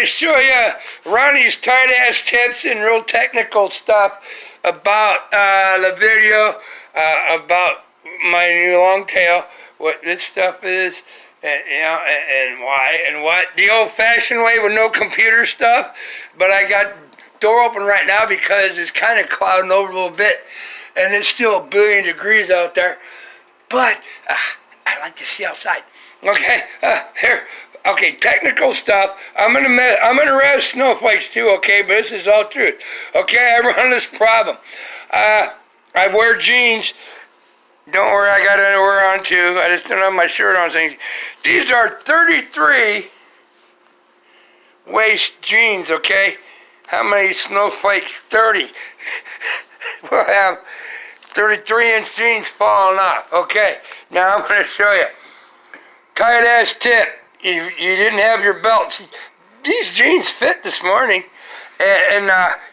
to show you Ronnie's tight ass tips and real technical stuff about the video, about my new long tail, what this stuff is, and, you know, and why, and what. The old-fashioned way with no computer stuff, but I got door open right now because it's kind of clouding over a little bit, and it's still a billion degrees out there, but I like to see outside. Okay, here. Okay, technical stuff. I'm gonna rev snowflakes too. Okay, but this is all truth. Okay, I run this problem. I wear jeans. Don't worry, I got underwear on too. I just don't have my shirt on. Things. These are 33 waist jeans. Okay, how many snowflakes? 30. We'll have 33-inch jeans falling off. Okay, now I'm gonna show you. Tight ass tip. You didn't have your belts. These jeans fit this morning, and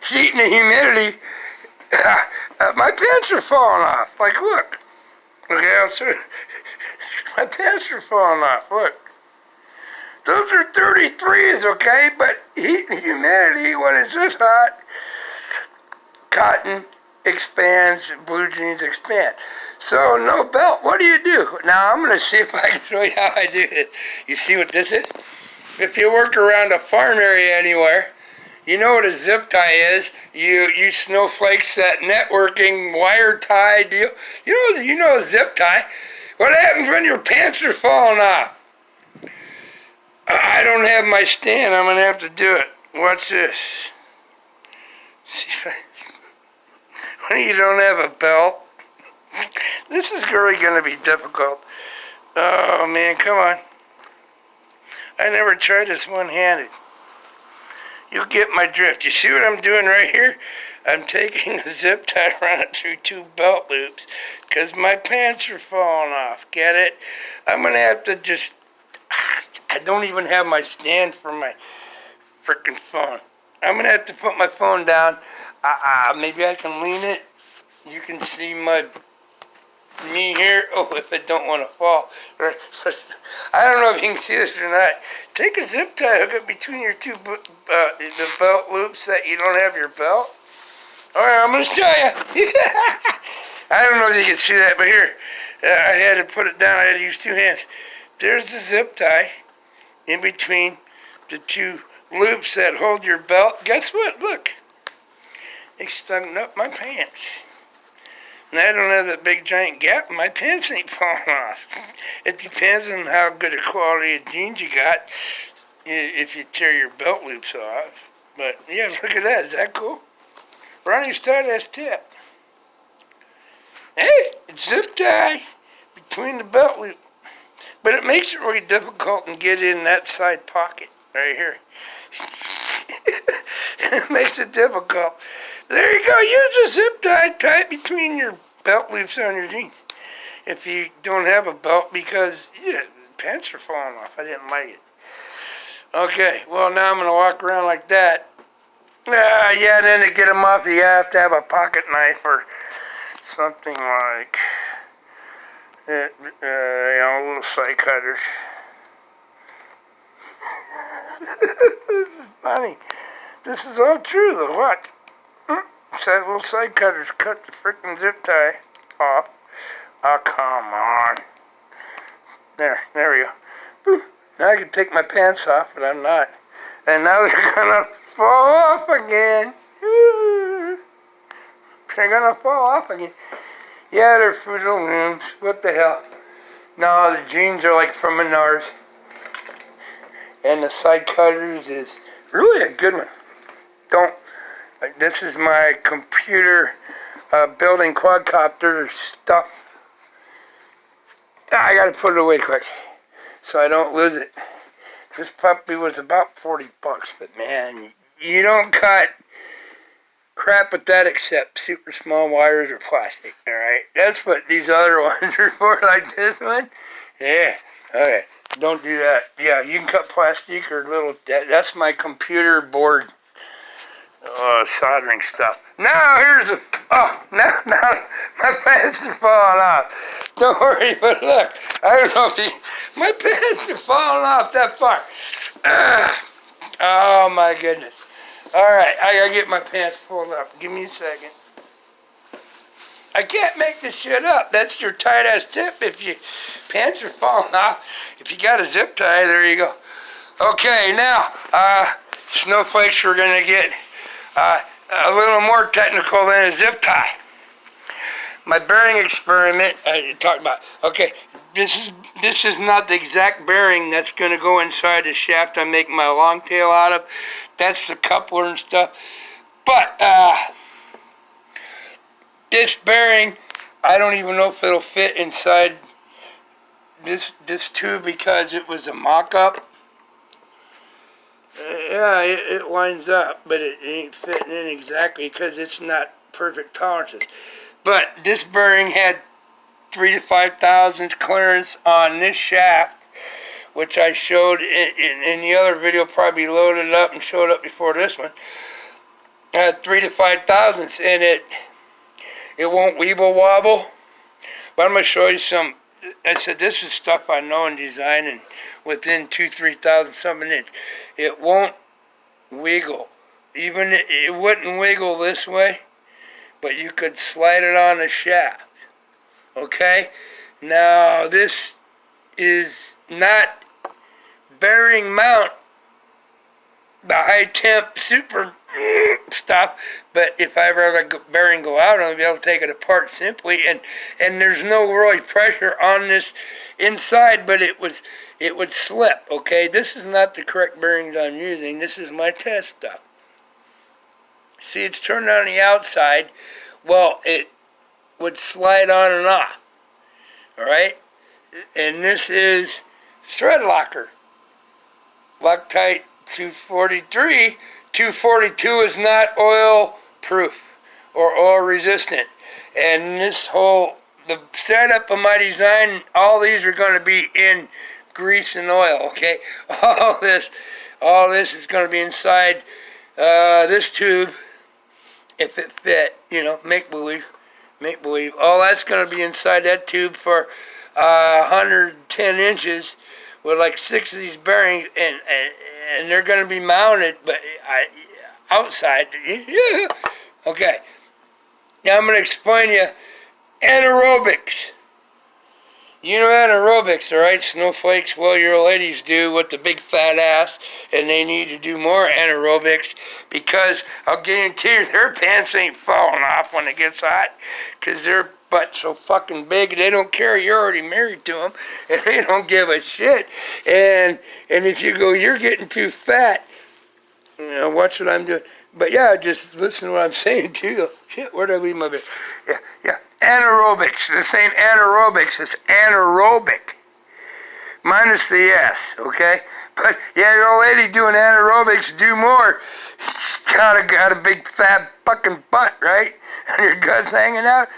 heat and the humidity, my pants are falling off. Like, look. Okay, I'll show you. My pants are falling off. Look. Those are 33s, okay? But heat and humidity, when it's this hot, cotton expands, blue jeans expand. So, no belt. What do you do? Now, I'm going to see if I can show you how I do it. You see what this is? If you work around a farm area anywhere, you know what a zip tie is. You use snowflakes, that networking wire tie deal. You know a zip tie. What happens when your pants are falling off? I don't have my stand. I'm going to have to do it. Watch this. When you don't have a belt, this is really going to be difficult. Oh, man, come on. I never tried this one-handed. You'll get my drift. You see what I'm doing right here? I'm taking the zip tie, run it through 2 belt loops, because my pants are falling off. Get it? I'm going to have to just... I don't even have my stand for my freaking phone. I'm going to have to put my phone down. Maybe I can lean it. You can see me here. Oh, if I don't want to fall. I don't know if you can see this or not. Take a zip tie, hook it between your the belt loops that you don't have your belt. All right, I'm going to show you. I don't know if you can see that, but here. I had to put it down. I had to use 2 hands. There's the zip tie in between the 2 loops that hold your belt. Guess what? Look. They stuck up my pants. And I don't have that big giant gap in my pants ain't falling off. It depends on how good a quality of jeans you got if you tear your belt loops off. But yeah, look at that. Is that cool? Ronnie's tight ass tip. Hey, it's zip tie between the belt loop. But it makes it really difficult to get in that side pocket right here. It makes it difficult. There you go. Use a zip tie tight between your belt loops on your jeans. If you don't have a belt, because yeah, pants are falling off. I didn't like it. Okay, well now I'm going to walk around like that. Yeah, and then to get them off, you have to have a pocket knife or something like, little side cutters. This is funny. This is all true though. What? So little side cutters cut the freaking zip tie off. Oh, come on. There we go. Boop. Now I can take my pants off, but I'm not. And now they're gonna fall off again. They're gonna fall off again. Yeah, they're Fruit of the Looms. What the hell? No, the jeans are like from Menards. And the side cutters is really a good one. This is my computer building quadcopter stuff. I gotta put it away quick so I don't lose it. This puppy was about $40, but man, you don't cut crap with that except super small wires or plastic, alright? That's what these other ones are for, like this one. Yeah, okay, don't do that. Yeah, you can cut plastic or little, that's my computer board. Soldering stuff. Now here's now my pants are falling off. Don't worry, but look, I don't know if my pants are falling off that far. Oh my goodness. Alright, I gotta get my pants pulled up. Give me a second. I can't make this shit up. That's your tight ass tip if your pants are falling off. If you got a zip tie, there you go. Okay, now, snowflakes, we're gonna get a little more technical than a zip tie. My bearing experiment I talked about. Okay, this is not the exact bearing that's going to go inside the shaft I'm making my long tail out of. That's the coupler and stuff. But this bearing, I don't even know if it'll fit inside this tube because it was a mock-up. Yeah, it lines up, but it ain't fitting in exactly because it's not perfect tolerances. But this bearing had 3 to 5 thousandths clearance on this shaft, which I showed in the other video, probably loaded up and showed up before this one. It had 3 to 5 thousandths in it. It won't weeble wobble, but I'm going to show you some. I said this is stuff I know in design, and within 2-3 thousandths something inch, it won't wiggle. Even it wouldn't wiggle this way, but you could slide it on the shaft. Okay? Now this is not bearing mount, the high temp super stuff, but if I ever have a bearing go out, I'll be able to take it apart simply, and there's no really pressure on this inside, but it would slip. Okay, this is not the correct bearings I'm using. This is my test stuff. See, it's turned on the outside. Well, it would slide on and off. All right, and this is Threadlocker Loctite 243. 242 is not oil proof or oil resistant, and this whole the setup of my design, all these are going to be in grease and oil. Okay, all this is going to be inside this tube if it fit, you know, make believe. All that's going to be inside that tube for 110 inches with like 6 of these bearings, and they're going to be mounted, but outside. Yeah. Okay. Now I'm going to explain to you anaerobics. You know anaerobics, all right, snowflakes? Well, your ladies do with the big fat ass, and they need to do more anaerobics because I'll guarantee you their pants ain't falling off when it gets hot because their butt's so fucking big. They don't care. You're already married to them, and they don't give a shit. And if you go, you're getting too fat, you know, watch what I'm doing. But yeah, just listen to what I'm saying too. Shit, where did I leave my bit? Yeah. Anaerobics. This ain't anaerobics, it's anaerobic. Minus the S, okay? But yeah, your old lady doing anaerobics, do more. She's got a big fat fucking butt, right? And your gut's hanging out,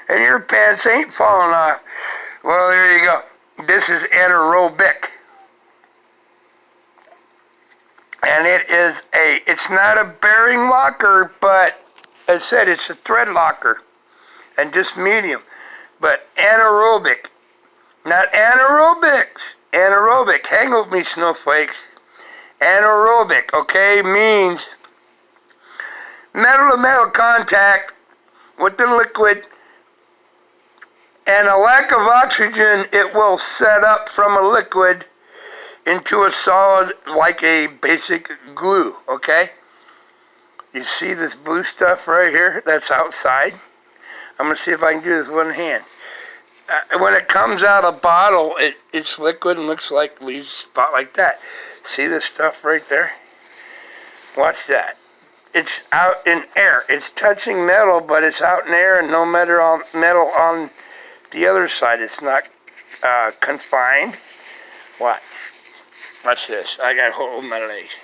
and your pants ain't falling off. Well, there you go. This is anaerobic. And it's not a bearing locker, but as I said, it's a thread locker. And just medium. But anaerobic. Not anaerobics. Anaerobic. Hang with me, snowflakes. Anaerobic, okay, means metal-to-metal contact with the liquid, and a lack of oxygen, it will set up from a liquid into a solid like a basic glue, okay? You see this blue stuff right here? That's outside. I'm going to see if I can do this with one hand. When it comes out of a bottle, it's liquid and looks like, leaves a spot like that. See this stuff right there? Watch that. It's out in air. It's touching metal, but it's out in air and no metal on the other side. It's not confined. Watch this. I got to hold my legs.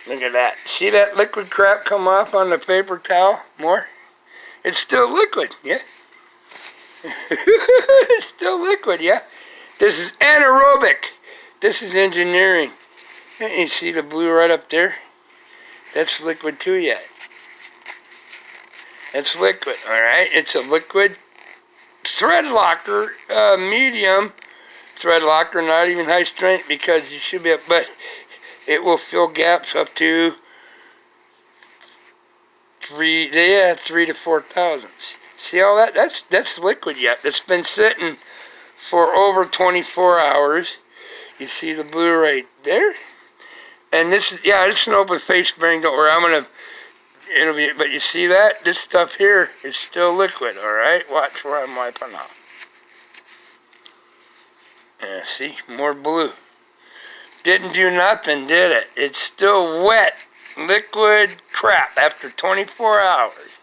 Look at that. See that liquid crap come off on the paper towel? More? It's still liquid, yeah? It's still liquid, yeah? This is anaerobic. This is engineering. You see the blue right up there? That's liquid too yet. That's liquid, all right? It's a liquid Threadlocker, medium Threadlocker, not even high strength because you should be, but it will fill gaps up to 3 to 4 thousandths. See all that? That's liquid yet. It's been sitting for over 24 hours. You see the blue right there? And this is, yeah, it's an open face bearing. Don't worry, it'll be, but you see that? This stuff here is still liquid, all right? Watch where I'm wiping off. And see, more blue. Didn't do nothing, did it? It's still wet, liquid crap after 24 hours.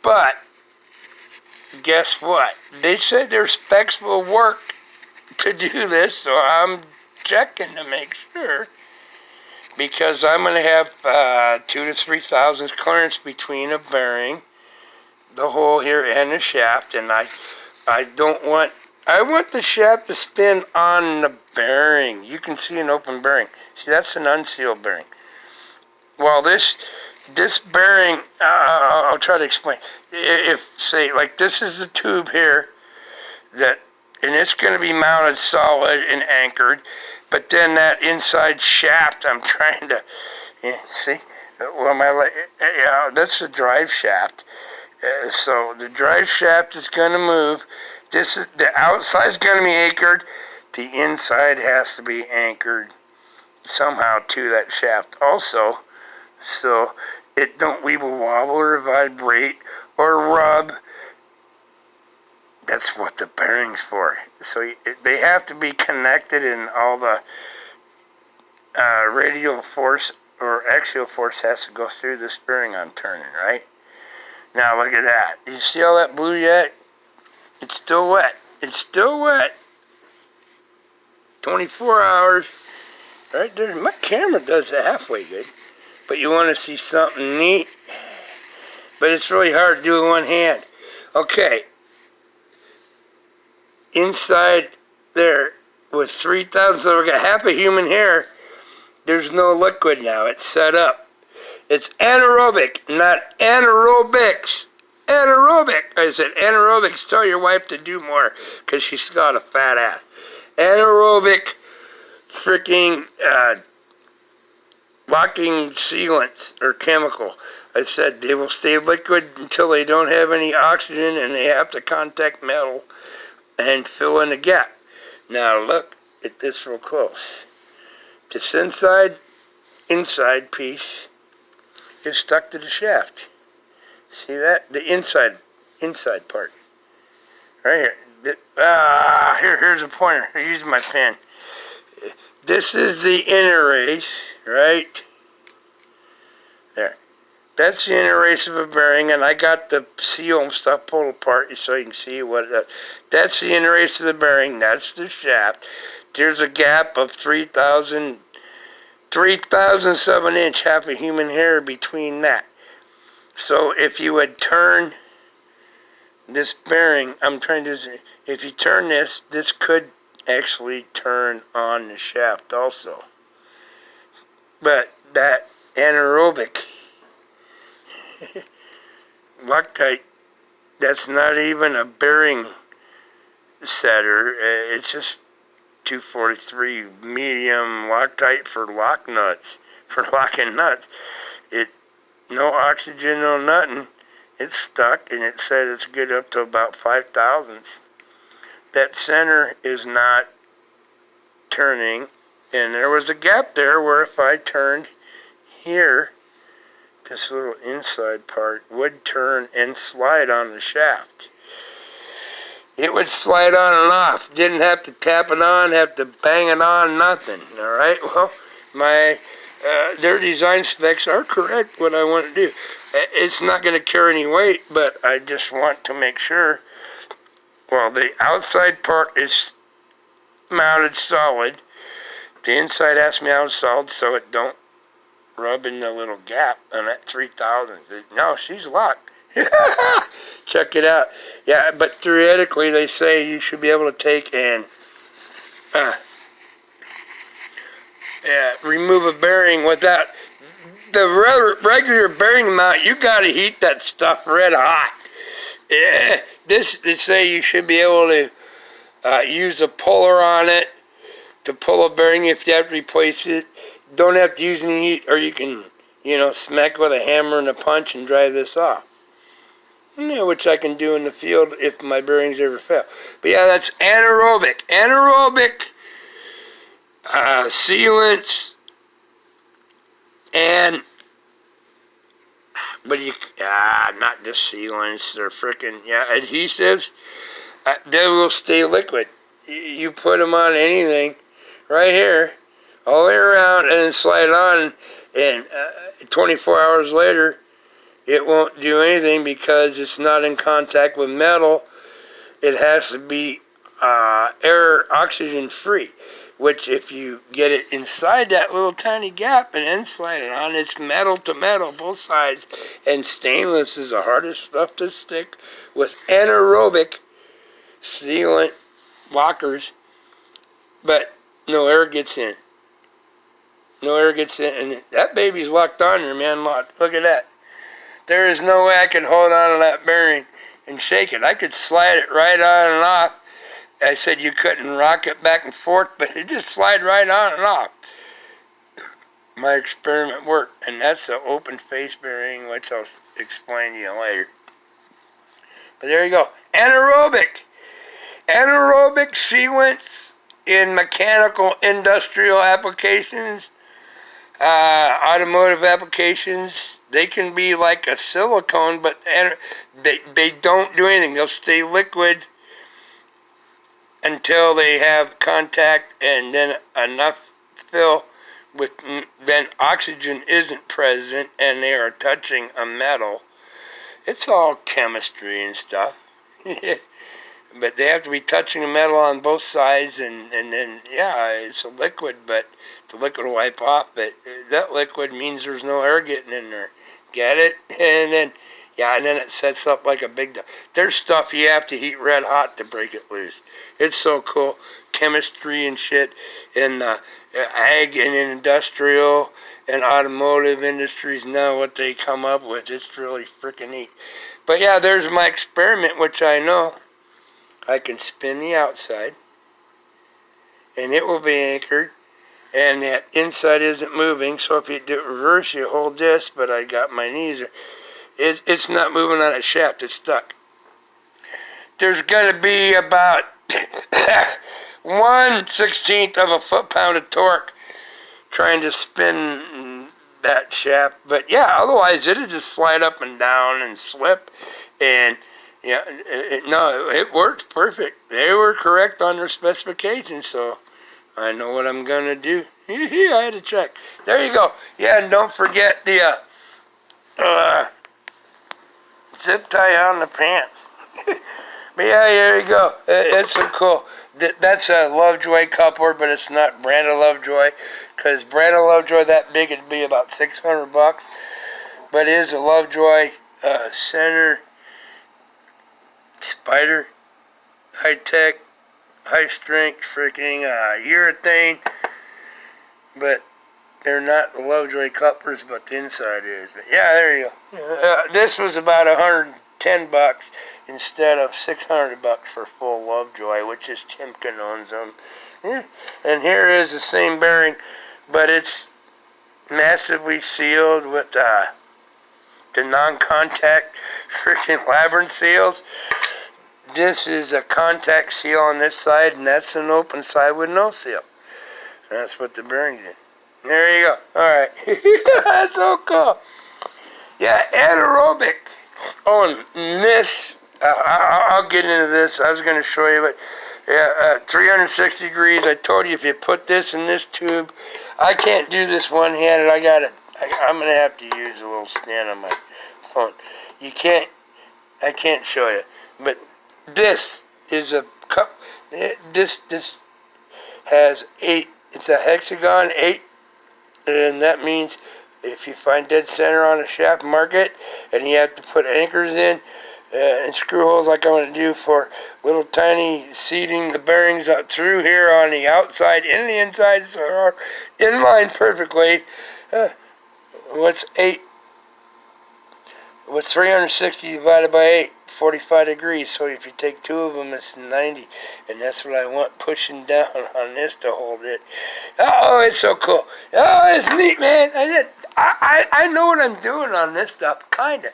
But, guess what? They said their specs will work to do this, so I'm checking to make sure. Because I'm going to have 2 to 3 thousandths clearance between a bearing, the hole here, and the shaft. And I want the shaft to spin on the bearing. You can see an open bearing. See, that's an unsealed bearing. Well, this bearing, I'll try to explain. If, say, like this is the tube here, and it's going to be mounted solid and anchored, but then that inside shaft, I'm trying to, see, well, that's the drive shaft. So the drive shaft is going to move. The outside's going to be anchored. The inside has to be anchored somehow to that shaft also, so it don't weeble wobble or vibrate or rub. That's what the bearing's for. So they have to be connected, and all the radial force or axial force has to go through this bearing on turning, right? Now look at that. You see all that blue yet? It's still wet. It's still wet. 24 hours. Right there. My camera does it halfway good. But you want to see something neat. But it's really hard to do with one hand. Okay. Inside there with 3,000, so we got half a human hair. There's no liquid now. It's set up. It's anaerobic, not anaerobics. Anaerobic. I said anaerobics. Tell your wife to do more because she's got a fat ass. Anaerobic freaking locking sealants or chemical. I said they will stay liquid until they don't have any oxygen and they have to contact metal and fill in the gap. Now look at this real close. This inside piece is stuck to the shaft. See that? The inside part. Right here. Here's a pointer. I'm using my pen. This is the inner race, right? There. That's the inner race of a bearing, and I got the seal and stuff pulled apart so you can see what it does. That's the inner race of the bearing. That's the shaft. There's a gap of 3,007 inch, half a human hair between that. So if you would turn this bearing, if you turn this could actually turn on the shaft also. But that anaerobic Loctite, that's not even a bearing setter. It's just 243 medium Loctite for lock nuts, for locking nuts. No oxygen, no nothing. It's stuck, and it said it's good up to about 5 thousandths. That center is not turning, and there was a gap there where if I turned here, this little inside part would turn and slide on the shaft. It would slide on and off. Didn't have to tap it on, have to bang it on, nothing. All right, well, their design specs are correct what I want to do. It's not going to carry any weight, but I just want to make sure. Well, the outside part is mounted solid. The inside has to be mounted solid so it don't rub in the little gap on that 3,000. No, she's locked. Check it out. Yeah, but theoretically they say you should be able to take and remove a bearing without the regular bearing mount. You got to heat that stuff red hot. They say you should be able to use a puller on it to pull a bearing if you have to replace it. Don't have to use any heat, or you can, smack with a hammer and a punch and drive this off. Yeah, which I can do in the field if my bearings ever fail. But yeah, that's anaerobic. Anaerobic sealants and not just sealants, they're freaking adhesives. They will stay liquid. You put them on anything right here, all the way around, and then slide on, and 24 hours later, it won't do anything because it's not in contact with metal. It has to be air oxygen free, which if you get it inside that little tiny gap and then slide it on, it's metal to metal, both sides, and stainless is the hardest stuff to stick with anaerobic sealant lockers, but no air gets in. No air gets in, and that baby's locked on there, man. Look at that. There is no way I could hold on to that bearing and shake it. I could slide it right on and off. I said you couldn't rock it back and forth, but it just slide right on and off. My experiment worked, and that's an open face bearing, which I'll explain to you later. But there you go. Anaerobic. Anaerobic sealants in mechanical industrial applications, automotive applications. They can be like a silicone, but they don't do anything. They'll stay liquid until they have contact, and then enough fill with, then oxygen isn't present and they are touching a metal. It's all chemistry and stuff. But they have to be touching the metal on both sides, and then, it's a liquid, but the liquid will wipe off, but that liquid means there's no air getting in there. Get it? And then, and then it sets up like a big... There's stuff you have to heat red hot to break it loose. It's so cool. Chemistry and shit, and ag and industrial and automotive industries know what they come up with. It's really freaking neat. But yeah, there's my experiment, which I know. I can spin the outside, and it will be anchored, and that inside isn't moving, so if you do it reverse, you hold this, but I got my knees. It's not moving on its shaft, it's stuck. There's going to be about 1/16 of a foot-pound of torque trying to spin that shaft, but otherwise it'll just slide up and down and slip, and it works perfect. They were correct on their specifications, so I know what I'm going to do. I had to check. There you go. Yeah, and don't forget the zip tie on the pants. But there you go. It's so cool. That's a Lovejoy coupler, but it's not branded Lovejoy, because branded Lovejoy that big, it'd be about $600. But it is a Lovejoy center spider, high-tech, high-strength freaking urethane, but they're not Lovejoy couplers, but the inside is. But there you go. This was about $110 instead of $600 for full Lovejoy, which is Timken owns them. And here is the same bearing, but it's massively sealed with the non-contact freaking labyrinth seals. This is a contact seal on this side, and that's an open side with no seal. That's what the bearing's in. There you go. Alright. That's so cool. Yeah, anaerobic. Oh, and this, I'll get into this. I was going to show you, but 360 degrees. I told you if you put this in this tube, I can't do this one-handed. I'm going to have to use a little stand on my phone. I can't show you. But this is a cup. This has 8. It's a hexagon 8. And that means if you find dead center on a shaft, mark it. And you have to put anchors in and screw holes like I'm going to do for little tiny seating the bearings out through here on the outside and the inside, so they're in line perfectly. What's 8? What's 360 divided by 8? 45 degrees, so if you take 2 of them, it's 90, and that's what I want pushing down on this to hold it. Oh, it's so cool. Oh, it's neat, man. I know what I'm doing on this stuff, kind of.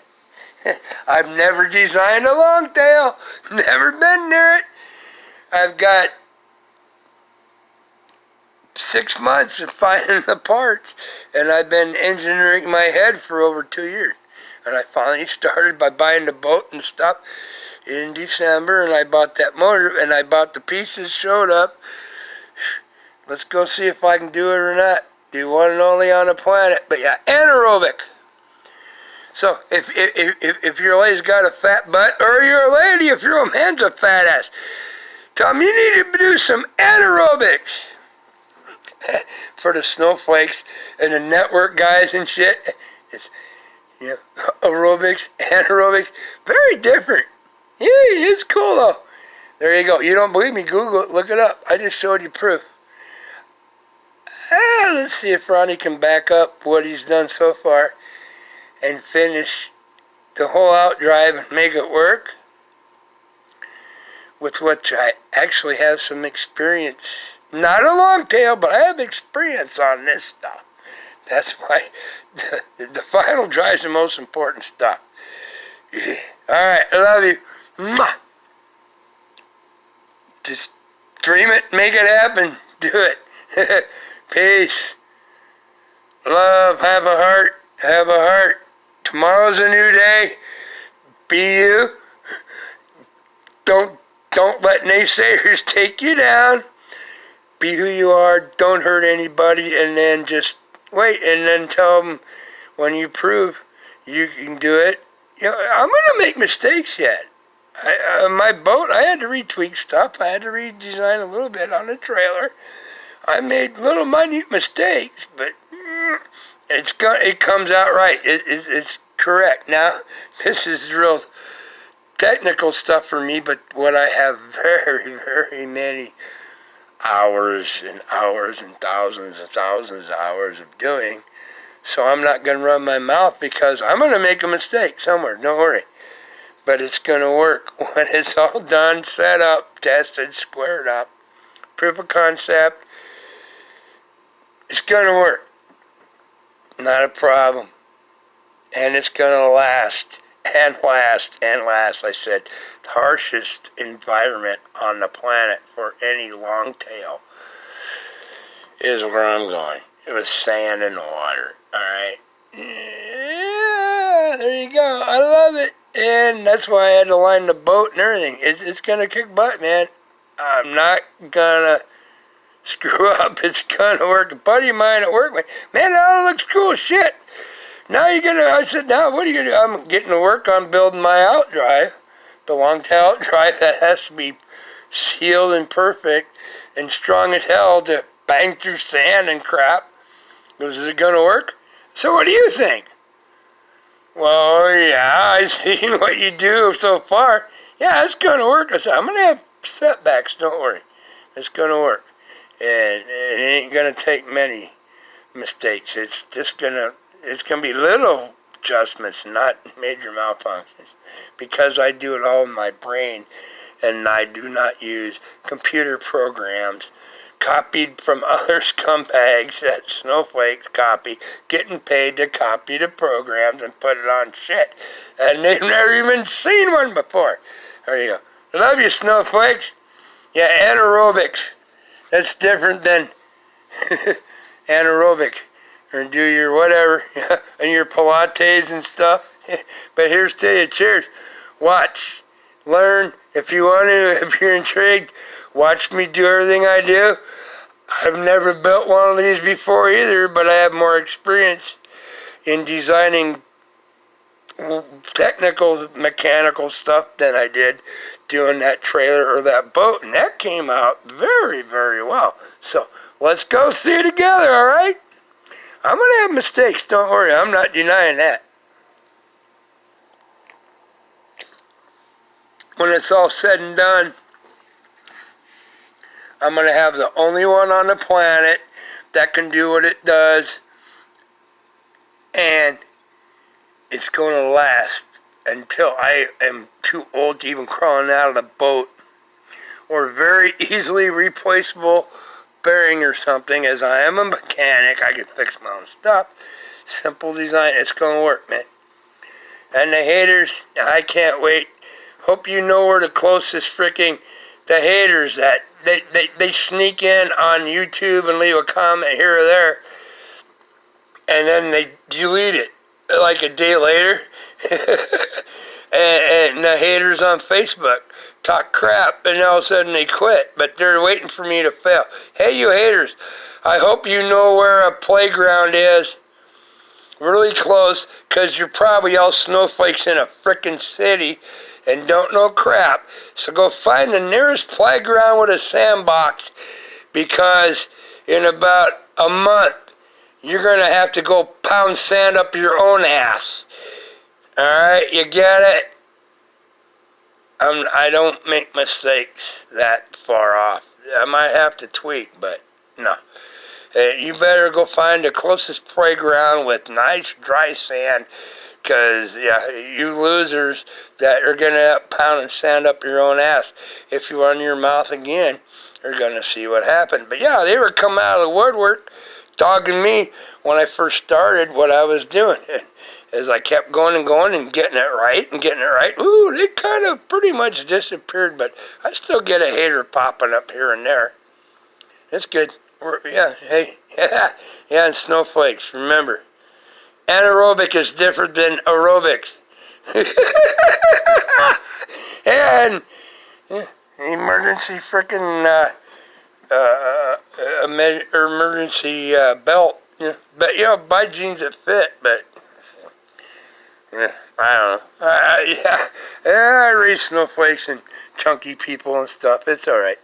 I've never designed a long tail, never been near it. I've got 6 months of finding the parts, and I've been engineering my head for over 2 years. And I finally started by buying the boat and stuff in December, and I bought that motor, and I bought the pieces, showed up. Let's go see if I can do it or not. Do one and only on the planet. But yeah, anaerobic. So if your lady's got a fat butt, or you're a lady, if your man's a fat ass, tell them you need to do some anaerobics. For the snowflakes and the network guys and shit. It's, you know, aerobics, anaerobics, very different. Yeah, it's cool though. There you go. You don't believe me? Google it, look it up. I just showed you proof. Let's see if Ronnie can back up what he's done so far and finish the whole outdrive and make it work. With which I actually have some experience. Not a long tail, but I have experience on this stuff. That's why the final drive is the most important stuff. Alright, I love you. Mwah. Just dream it, make it happen, do it. Peace. Love, have a heart. Tomorrow's a new day. Be you. Don't let naysayers take you down. Be who you are. Don't hurt anybody. And then just wait. And then tell them when you prove you can do it. You know, I'm going to make mistakes yet. My boat, I had to retweak stuff. I had to redesign a little bit on the trailer. I made little minute mistakes, but it comes out right. It's correct. Now, this is real technical stuff for me, but what I have very, very many hours and hours and thousands of hours of doing. So I'm not going to run my mouth because I'm going to make a mistake somewhere. Don't worry. But it's going to work when it's all done, set up, tested, squared up. Proof of concept. It's going to work. Not a problem. And it's going to last. And last, and last, I said, the harshest environment on the planet for any long tail is where I'm going. It was sand and water, alright? Yeah, there you go. I love it. And that's why I had to line the boat and everything. It's going to kick butt, man. I'm not going to screw up. It's going to work. A buddy of mine at work went, man, that all looks cool as shit. Now you're going to, I said, now what are you going to do? I'm getting to work on building my outdrive, the long tail outdrive that has to be sealed and perfect and strong as hell to bang through sand and crap. Goes, is it going to work? So what do you think? Well, yeah, I've seen what you do so far. Yeah, it's going to work. I said, I'm going to have setbacks, don't worry. It's going to work. And it ain't going to take many mistakes. It's just going to be little adjustments, not major malfunctions. Because I do it all in my brain, and I do not use computer programs copied from other scumbags that snowflakes copy, getting paid to copy the programs and put it on shit. And they've never even seen one before. There you go. Love you, snowflakes. Yeah, anaerobics. That's different than anaerobic. Or do your whatever, and your Pilates and stuff. But here's to you, cheers. Watch, learn, if you want to, if you're intrigued, watch me do everything I do. I've never built one of these before either, but I have more experience in designing technical, mechanical stuff than I did doing that trailer or that boat, and that came out very, very well. So let's go see it together, all right? I'm going to have mistakes, don't worry, I'm not denying that. When it's all said and done, I'm going to have the only one on the planet that can do what it does, and it's going to last until I am too old to even crawling out of the boat, or very easily replaceable bearing or something. As I am a mechanic, I can fix my own stuff. Simple design, it's gonna work, man. And the haters, I can't wait. Hope you know where the closest the haters that they sneak in on YouTube and leave a comment here or there, and then they delete it like a day later. and the haters on Facebook talk crap, and all of a sudden they quit, but they're waiting for me to fail. Hey, you haters, I hope you know where a playground is. Really close, because you're probably all snowflakes in a frickin' city and don't know crap. So go find the nearest playground with a sandbox, because in about a month, you're going to have to go pound sand up your own ass. Alright, you get it? I don't make mistakes that far off. I might have to tweak, but no. You better go find the closest playground with nice dry sand, because, yeah, you losers that are going to pound and sand up your own ass, if you run your mouth again, you're going to see what happened. But, yeah, they were coming out of the woodwork, dogging me when I first started what I was doing. As I kept going and getting it right, ooh, they kind of pretty much disappeared, but I still get a hater popping up here and there. It's good. Yeah, hey, yeah, and snowflakes, remember. Anaerobic is different than aerobics. And emergency frickin' emergency belt. Yeah. But, buy jeans that fit, but I don't know. I raise snowflakes and chunky people and stuff. It's alright.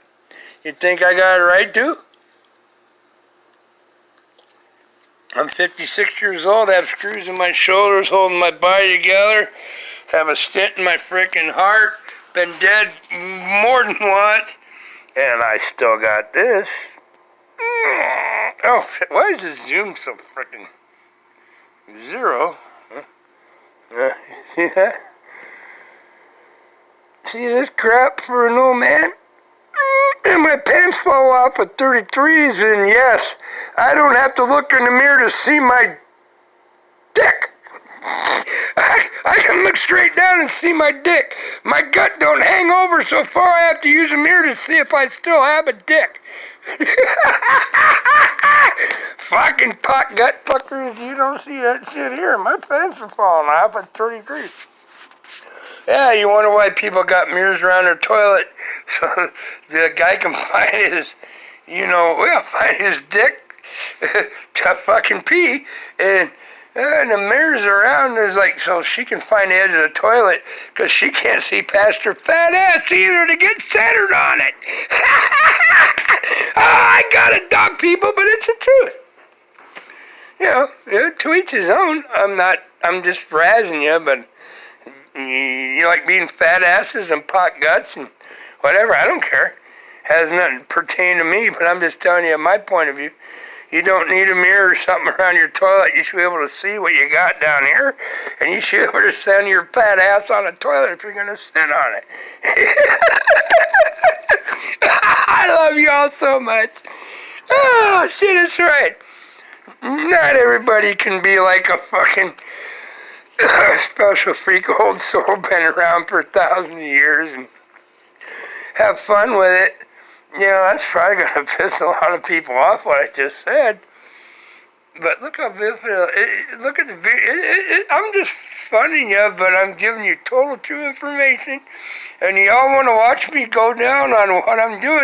You think I got it right, too? I'm 56 years old, have screws in my shoulders holding my body together, have a stent in my frickin' heart, been dead more than once, and I still got this. Oh, why is the zoom so frickin' zero? See that? See this crap for an old man? And my pants fall off at 33s, and yes, I don't have to look in the mirror to see my dick. I can look straight down and see my dick. My gut don't hang over so far I have to use a mirror to see if I still have a dick. Fucking pot gut fuckers, you don't see that shit here. My pants are falling off at 33. Yeah, you wonder why people got mirrors around their toilet, so the guy can find his, find his dick to fucking pee, and the mirrors around is like, so she can find the edge of the toilet, because she can't see past her fat ass either to get centered on it. I got it, dog people, but it's the truth. To each his own. I'm just razzing you, but you like being fat asses and pot guts and whatever, I don't care. Has nothing pertain to me, but I'm just telling you my point of view. You don't need a mirror or something around your toilet. You should be able to see what you got down here, and you should be able to send your fat ass on the toilet if you're going to sit on it. I love you all so much. Oh, shit, it's right. Not everybody can be like a fucking special freak old soul been around for 1,000 years and have fun with it. That's probably going to piss a lot of people off what I just said. But look how beautiful, look at the video. I'm just funning you, but I'm giving you total true information. And y'all want to watch me go down on what I'm doing.